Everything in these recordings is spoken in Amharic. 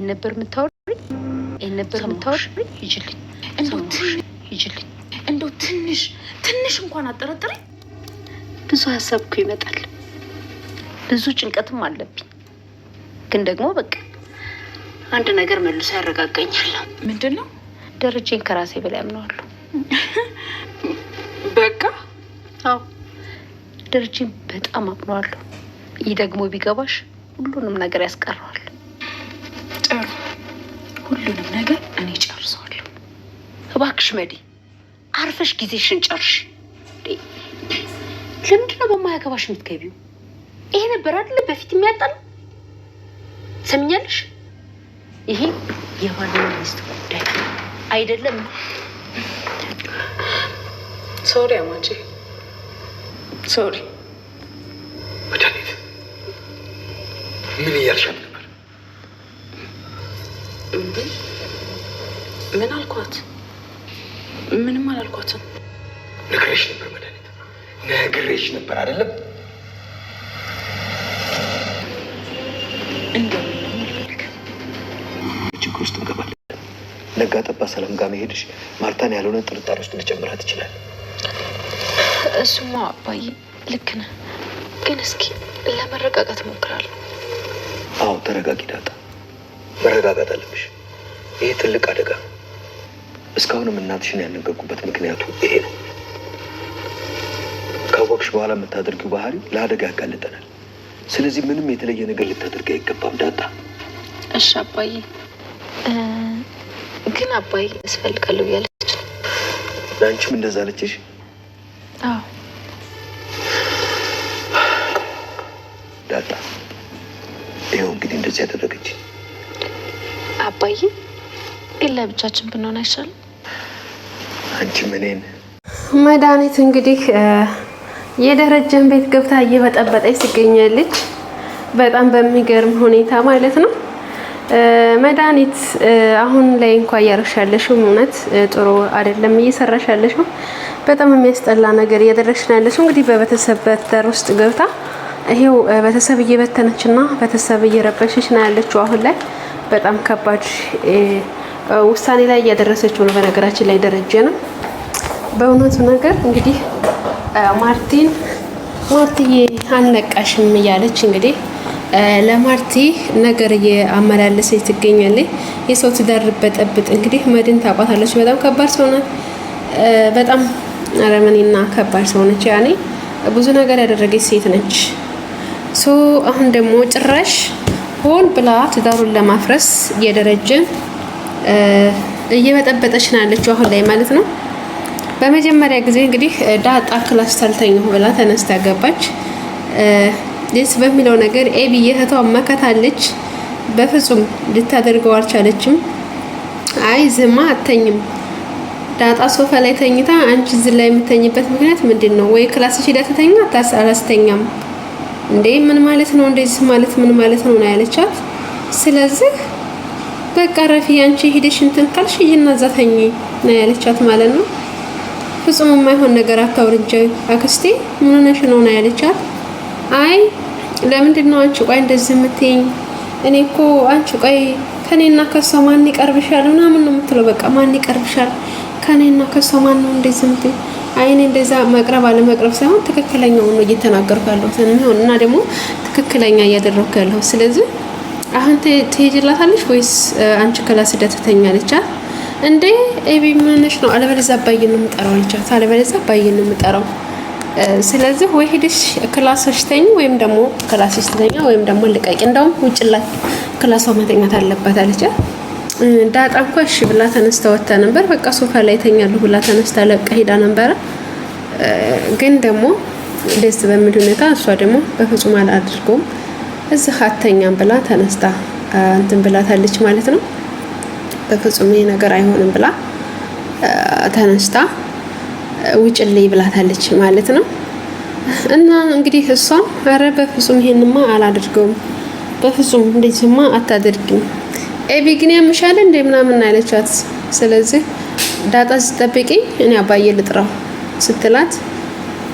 ነበር የምታወሪ ይጅልኝ እንደው ትንሽ እንኳን አጠረጥረኝ። ብዙ ሀሳብ እኮ ይመጣል፣ ብዙ ጭንቀትም አለብኝ። ግን ደግሞ በቃ አንድ ነገር መልሶ ያረጋጋኛል። ምንድን ነው? ደረጀን ከራሴ በላይ አምነዋለሁ። በቃ አዎ ደረጀን በጣም አምነዋለሁ። ይህ ደግሞ ቢገባሽ ሁሉንም ነገር ያስቀረዋል። ጥሩ፣ ሁሉንም ነገር እኔ ጨርሰዋለሁ። እባክሽ መዲ አርፈሽ ጊዜሽን ጨርሽ። ለምንድን ነው በማያገባሽ የምትገቢው? ይሄ ነበር አይደለ በፊት የሚያጣል። ሰምኛለሽ? ይሄ የባልና ሚስት ጉዳይ አይደለም። ሶሪ አማቼ፣ ሶሪ። መድኃኒት ምን እያልሻት ነበር? ምን አልኳት? ምንም አላልኳትም። ነግሬሽ ነበር መድኃኒት፣ ነግሬሽ ነበር አይደለም? ችግር ውስጥ እንገባለን። ነጋ ጠባ ሰላም ጋር መሄድሽ ማርታን ያልሆነ ጥርጣሬ ውስጥ ሊጨምራት ይችላል። እሱማ አባዬ ልክ ነህ፣ ግን እስኪ ለመረጋጋት እሞክራለሁ። አዎ ተረጋጊ ዳጣ፣ መረጋጋት አለብሽ። ይሄ ትልቅ አደጋ ነው። እስካሁንም እናትሽን ያልነገርኩበት ምክንያቱ ይሄ ነው። ካወቅሽ በኋላ የምታደርጊው ባህሪ ለአደጋ ያጋልጠናል። ስለዚህ ምንም የተለየ ነገር ልታደርግ አይገባም ዳጣ። እሺ አባዬ። ግን አባዬ ያስፈልጋለሁ ያለች ለአንቺም እንደዛ አለችሽ? አዎ ዳጣ፣ ይኸው እንግዲህ እንደዚህ ያደረገች። አባዬ ግን ለብቻችን ብንሆን አይሻልም? አንቺም እኔን መድኃኒት እንግዲህ የደረጀን ቤት ገብታ እየበጠበጠች ትገኛለች። በጣም በሚገርም ሁኔታ ማለት ነው። መድኃኒት አሁን ላይ እንኳን እያረሻለሽው እውነት ጥሩ አይደለም እየሰራሽ ያለሽው። በጣም የሚያስጠላ ነገር እያደረግሽ ነው ያለሽው። እንግዲህ በቤተሰብ በትዳር ውስጥ ገብታ ይሄው ቤተሰብ እየበተነችና ቤተሰብ እየረበሸች ነው ያለችው። አሁን ላይ በጣም ከባድ ውሳኔ ላይ እያደረሰችው ነው። በነገራችን ላይ ደረጀ ነው በእውነቱ ነገር እንግዲህ ማርትዬ አልነቃሽም እያለች እንግዲህ ለማርቲ ነገር እያመላለሰች ትገኛለች። የሰው ትዳር በጠብጥ እንግዲህ መድን ታውቃታለች። በጣም ከባድ ሰው ናት። በጣም አረመኔና ከባድ ሰው ነች። ያኔ ብዙ ነገር ያደረገች ሴት ነች። አሁን ደግሞ ጭራሽ ሆን ብላ ትዳሩን ለማፍረስ የደረጀን እየበጠበጠች ነው ያለችው አሁን ላይ ማለት ነው። በመጀመሪያ ጊዜ እንግዲህ ዳጣ ክላስ ተልተኝ ብላ ተነስታ ገባች። ደስ በሚለው ነገር ኤቢ እህቷ መከታለች። በፍጹም ልታደርገው አልቻለችም። አይ ዝማ አተኝም ዳጣ ሶፋ ላይ ተኝታ አንቺ እዚህ ላይ የምተኝበት ምክንያት ምንድነው? ወይ ክላስሽ ሄዳ ተተኛ አላስተኛም እንዴ? ምን ማለት ነው? እንደዚህ ማለት ምን ማለት ነው ነው ያለቻት። ስለዚህ በቃ ረፊ አንቺ ሄደሽ እንትን ካልሽ ይሄና እዛ ተኚ ነው ያለቻት ማለት ነው። ፍጹም የማይሆን ነገር አታውርጂ አክስቴ ምን ሆነሽ ነው ነው ያለቻት። አይ ለምንድን ነው አንቺ ቆይ እንደዚህ የምትይኝ? እኔ እኮ አንቺ ቆይ ከኔና ከሷ ማን ይቀርብሻል ምናምን ነው የምትለው። በቃ ማን ይቀርብሻል ከኔና ከሷ ማን ነው እንደዚህ የምትይኝ? አይ እኔ እንደዛ መቅረብ አለ መቅረብ ሳይሆን ትክክለኛው ነው እየተናገርኩ ያለሁት እና ደግሞ ትክክለኛ እያደረኩ ያለሁት። ስለዚህ አሁን ትሄጂላታለሽ ወይስ አንቺ ክላስ ደተተኛለች? እንዴ ኤቢ ምንሽ ነው? አለበለዚያ አባዬን ነው የምጠራው አለቻት። አለበለዚያ አባዬን ነው የምጠራው። ስለዚህ ወይ ሄደሽ ክላስሽ ተኝ ወይም ደግሞ ክላስሽ ተኛ ወይም ደግሞ ልቀቂ፣ እንደውም ውጭ ላይ ክላሷ መተኛት አለባት አለቻት። ዳጣ እንኳን እሺ ብላ ተነስታ ወጣ ነበር። በቃ ሶፋ ላይ ተኛለሁ ብላ ተነስታ ለቃ ሄዳ ነበር። ግን ደግሞ ደስ በሚል ሁኔታ እሷ ደግሞ በፍጹም አላደርገውም እዚህ አተኛም ብላ ተነስታ እንትን ብላታለች ማለት ነው። በፍጹም ይሄ ነገር አይሆንም ብላ ተነስታ ውጭልኝ ብላታለች ማለት ነው። እና እንግዲህ እሷም አረ በፍጹም ይሄንማ አላደርገውም፣ በፍጹም እንደዚህማ አታደርጊም ኤቢ ግን ያምሻል እንደ ምናምን አለቻት። ስለዚህ ዳጣ ስትጠብቂኝ እኔ አባዬ ልጥራው ስትላት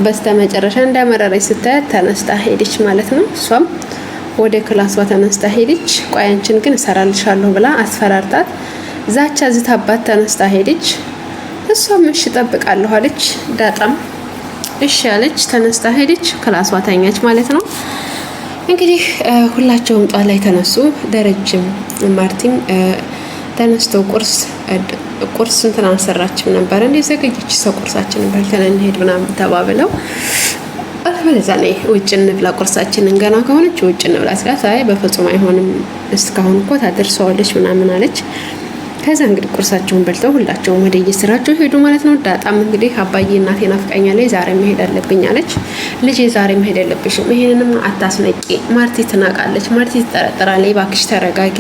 በስተመጨረሻ እንዳመረረች ስታያት ተነስታ ሄደች ማለት ነው። እሷም ወደ ክላሷ ተነስታ ሄደች። ቆይ አንቺን ግን እሰራልሻለሁ ብላ አስፈራርታት ዛቻ ዝታባት ተነስታ ሄደች። እሷም እሺ እጠብቃለሁ አለች። ዳጣም እሺ አለች፣ ተነስታ ሄደች። ክላሷ ተኛች ማለት ነው። እንግዲህ ሁላቸውም ጧት ላይ ተነሱ። ደረጀም ማርቲም ተነስተው ቁርስ እንትን አልሰራችም ነበር እንዴ ዘገየች። ሰው ቁርሳችንን በልተን እንሄድ ምናምን ተባብለው አልበለዛ ነይ ውጭ እንብላ ቁርሳችንን ገና ከሆነች ውጭ እንብላ ስላት አይ በፍጹም አይሆንም እስካሁን እኮ ታደርሰዋለች ምናምን አለች። ከዛ እንግዲህ ቁርሳቸውን በልተው ሁላቸውም ወደ የስራቸው ሄዱ ማለት ነው። ዳጣም እንግዲህ አባዬ እናቴ ናፍቃኛለች ዛሬ መሄድ አለብኝ አለች። ልጄ ዛሬ መሄድ የለብሽም ይሄንንም አታስነቂ፣ ማርቲ ትናቃለች፣ ማርቲ ትጠረጥራለች፣ እባክሽ ተረጋጊ፣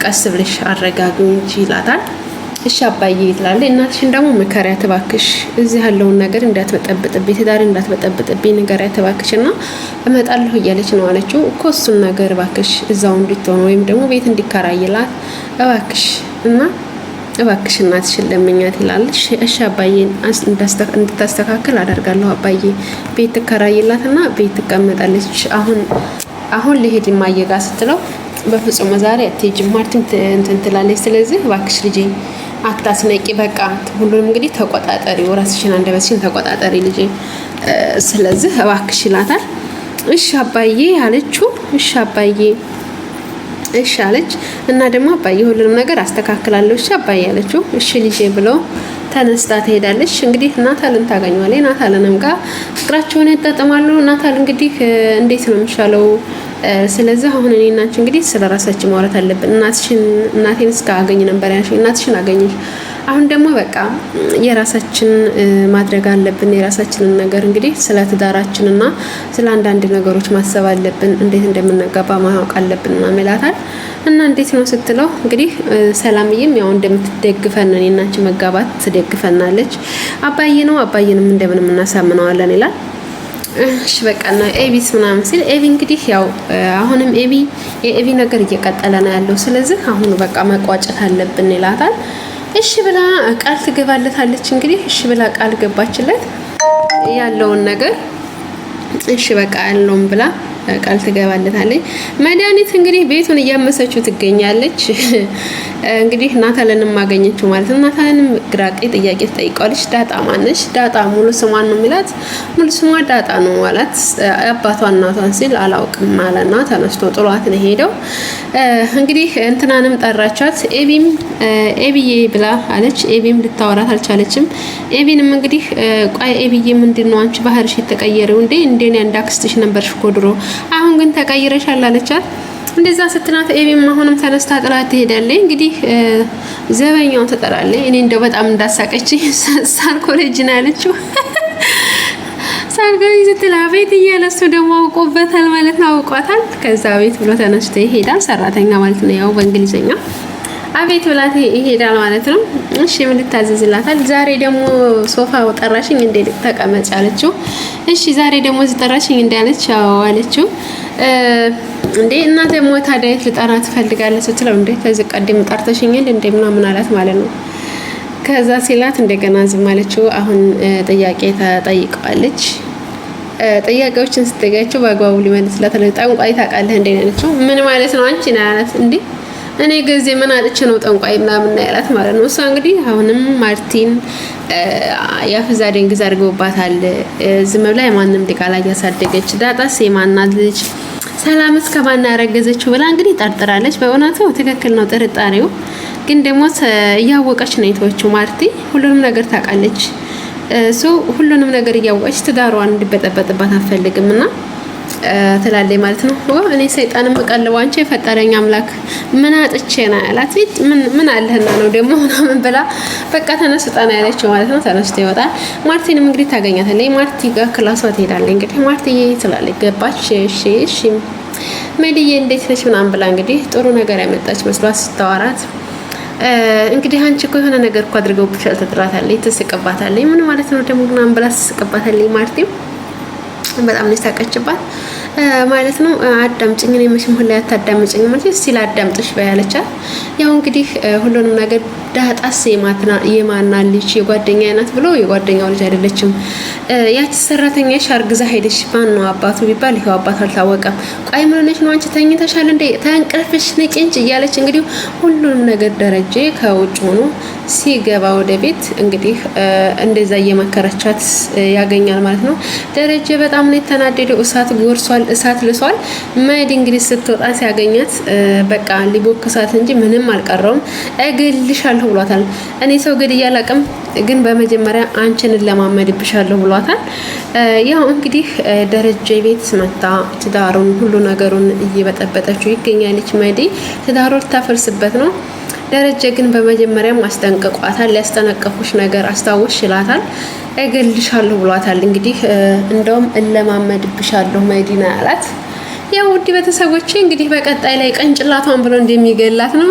ቀስ ብለሽ አረጋጊው እንጂ ይላታል። እሺ አባዬ ትላለች። እናትሽን ደግሞ ምከሪያት እባክሽ፣ እዚህ ያለውን ነገር እንዳትበጠብጥብኝ፣ ትዳር እንዳትበጠብጥብኝ ንገሪያት እባክሽና እመጣለሁ እያለች ነው አለችው። እኮ እሱን ነገር እባክሽ እዛው እንድትሆን ወይም ደግሞ ቤት እንዲከራይላት እባክሽ እና እባክሽ እናትሽን ለምኛት ይላል። እሺ አባዬ እንድታስተካክል አደርጋለሁ አባዬ፣ ቤት ትከራይላትና ቤት ትቀመጣለች። አሁን ልሄድ ማየጋ ስትለው በፍጹም ዛሬ አትሄጂም ማርቲን እንትን ትላለች። ስለዚህ እባክሽ ልጄ አታስነቂ፣ በቃ ሁሉንም እንግዲህ ተቆጣጠሪ፣ ራስሽን አንደበትሽን ተቆጣጠሪ ልጄ፣ ስለዚህ እባክሽ ይላታል። እሺ አባዬ አለችው። እሺ አባዬ እሺ አለች እና ደግሞ አባዬ ሁሉንም ነገር አስተካክላለሁ እሺ አባዬ አለችው። እሺ ልጄ ብለው ተነስታ ትሄዳለች። እንግዲህ ናታልን ታገኘዋለች። ናታልንም ጋር ፍቅራቸውን ያጣጥማሉ። ናታል እንግዲህ እንዴት ነው የሚሻለው? ስለዚህ አሁን እኔ እና አንቺ እንግዲህ ስለራሳችን ማውራት አለብን። እናቴን እስካገኝ ነበር ያልሽኝ፣ እናትሽን አገኘሽ። አሁን ደግሞ በቃ የራሳችን ማድረግ አለብን። የራሳችንን ነገር እንግዲህ ስለ ትዳራችንና ስለ አንዳንድ ነገሮች ማሰብ አለብን። እንዴት እንደምንጋባ ማወቅ አለብን እና ይላታል። እና እንዴት ነው ስትለው እንግዲህ ሰላምዬም ያው እንደምትደግፈን እኔ እና አንቺ መጋባት ትደግፈናለች። አባዬ ነው አባዬንም እንደምንም እናሳምነዋለን ይላል። እሺ በቃና ኤቢስ ምናምን ሲል ኤቢ እንግዲህ ያው አሁንም የኤቢ ነገር እየቀጠለ ነው ያለው። ስለዚህ አሁን በቃ መቋጨት አለብን ይላታል። እሺ ብላ ቃል ትገባለታለች። እንግዲህ እሺ ብላ ቃል ገባችለት ያለውን ነገር እሺ በቃ ያለውን ብላ ቃል ትገባለታለች። መድኃኒት እንግዲህ ቤቱን እያመሰችው ትገኛለች። እንግዲህ ናታልንም ማገኘችው ማለት ነው። ናታልንም ግራቄ ጥያቄ ትጠይቀዋለች። ዳጣ ማነች? ዳጣ ሙሉ ስሟን ነው የሚላት። ሙሉ ስሟ ዳጣ ነው ማለት አባቷን እናቷን ሲል አላውቅም ማለና ተነስቶ ጥሏት ነው ሄደው። እንግዲህ እንትናንም ጠራቻት። ኤቢዬ ብላ አለች። ኤቢም ልታወራት አልቻለችም። ኤቢንም እንግዲህ ቆይ ኤቢዬ ምንድነው አንቺ ባህርሽ የተቀየረው እንዴ? እንደኔ እንዳክስትሽ ነበርሽ እኮ ድሮ አሁን ግን ተቀይረሻል አለቻት። እንደዛ ስትናት ኤቢም አሁንም ተነስታ ጥላት ትሄዳለች። እንግዲህ ዘበኛው ተጠራለች። እኔ እንደው በጣም እንዳሳቀች ሳይኮሎጂ ነው ያለችው። ሳይኮሎጂ ስትላ ቤት እያለሱ ደግሞ አውቆበታል ማለት ነው፣ አውቋታል። ከዛ ቤት ብሎ ተነስቶ ይሄዳል። ሰራተኛ ማለት ነው ያው በእንግሊዘኛ አቤት ብላት ይሄዳል ማለት ነው። እሺ ምን ልታዘዝላታል? ዛሬ ደግሞ ሶፋው ጠራሽኝ እንዴ ተቀመጭ አለችው። እሺ ዛሬ ደግሞ ጠራሽኝ እንዴ አለች። አዎ አለችው። እንዴ እናቴ ሞታ ዳይት ልጠራ ትፈልጋለች ስትለው እንዴ ከዚህ ቀደም ጠርተሽኛል እንዴ ምናምን አላት ማለት ነው። ከዛ ሲላት እንደገና ዝም አለችው። አሁን ጥያቄ ተጠይቀዋለች። ጥያቄዎችን ስትጠይቃቸው በአግባቡ ሊመልስላት ጠንቋይ ታውቃለህ እንዴ አለችው። ምን ማለት ነው አንቺ ነው ያላት። እንዴ እኔ ጊዜ ምን አጥቼ ነው ጠንቋይ ምናምን ያላት ማለት ነው። እሷ እንግዲህ አሁንም ማርቲን ያፍዛ ደንግዝ አድርገውባታል። ዝም ብላ የማንም ዲቃላ እያሳደገች ዳጣስ የማናት ልጅ ሰላምስ ከማን ያረገዘችው ብላ እንግዲህ ጠርጥራለች። በእውነቱ ትክክል ነው ጥርጣሬው፣ ግን ደግሞ እያወቀች ነው የተወችው። ማርቲ ሁሉንም ነገር ታውቃለች። ሁሉንም ነገር እያወቀች ትዳሯን እንዲበጠበጥባት አትፈልግምና ትላለች ማለት ነው። እኔ ሰይጣንም ቀልብ አንቺ የፈጠረኝ አምላክ ምን አጥቼ ነው ያላት። ምን አለህና ነው ደግሞ ምናምን ብላ በቃ ተነስጣ ነው ያለችው ማለት ነው። ተነስቶ ይወጣል። ማርቲንም እንግዲህ ታገኛታለች። ማርቲ ጋር ክላሷ ትሄዳለች። እንግዲህ ማርቲዬ ትላለች። ገባች። እሺ ሜዲዬ እንዴት ነች ምናምን ብላ እንግዲህ ጥሩ ነገር ያመጣች መስሏት ስታወራት እንግዲህ አንቺ እኮ የሆነ ነገር እኮ አድርገውብሻል ትጥራታለች። ትስቅባታለች። ምን ማለት ነው ደግሞ ምናምን ብላ ትስቅባታለች። ማርቲም በጣም ነው የሳቀችባት። ማለት ነው። አዳምጪኝ፣ እኔ መቼም ሁሌ አታዳምጪኝ ማለት እስቲ ላዳምጥሽ በያለቻት። ያው እንግዲህ ሁሉንም ነገር ዳጣስ የማና ልጅ የጓደኛ አይነት ብሎ የጓደኛው ልጅ አይደለችም። ያቺ ሰራተኛሽ አርግዛ ሄደሽ ማን ነው አባቱ ቢባል ይሄው አባቱ አልታወቀም። ቆይ ምን ሆነሽ ነው አንቺ ተኝተሻል እንዴ ተንቅልፍሽ ንቂ እንጂ እያለች እንግዲህ ሁሉንም ነገር ደረጀ ከውጭ ሆኖ ሲገባ ወደ ቤት እንግዲህ እንደዛ እየመከረቻት ያገኛል ማለት ነው። ደረጀ በጣም ነው የተናደደው። እሳት ጎርሷል፣ እሳት ልሷል። ማይድ እንግዲህ ስትወጣ ሲያገኛት በቃ ሊቦክሳት እንጂ ምንም አልቀረውም። እገልሻለሁ ብሏታል። እኔ ሰው ገድዬ አላውቅም፣ ግን በመጀመሪያ አንቺን ለማመድብሻለሁ ብሏታል። ያው እንግዲህ ደረጀ ቤት መታ ትዳሩን ሁሉ ነገሩን እየበጠበጠችው ይገኛለች። ማይድ ትዳሩ ልታፈርስበት ነው። ደረጀ ግን በመጀመሪያም አስጠንቅቋታል። ሊያስጠነቀቁሽ ነገር አስታውሽ ይላታል። እገልሻለሁ ብሏታል። እንግዲህ እንደውም እለማመድብሻለሁ ማይዲና ያላት። ያው ውድ ቤተሰቦቼ እንግዲህ በቀጣይ ላይ ቀንጭላቷን ብሎ እንደሚገላት ነው።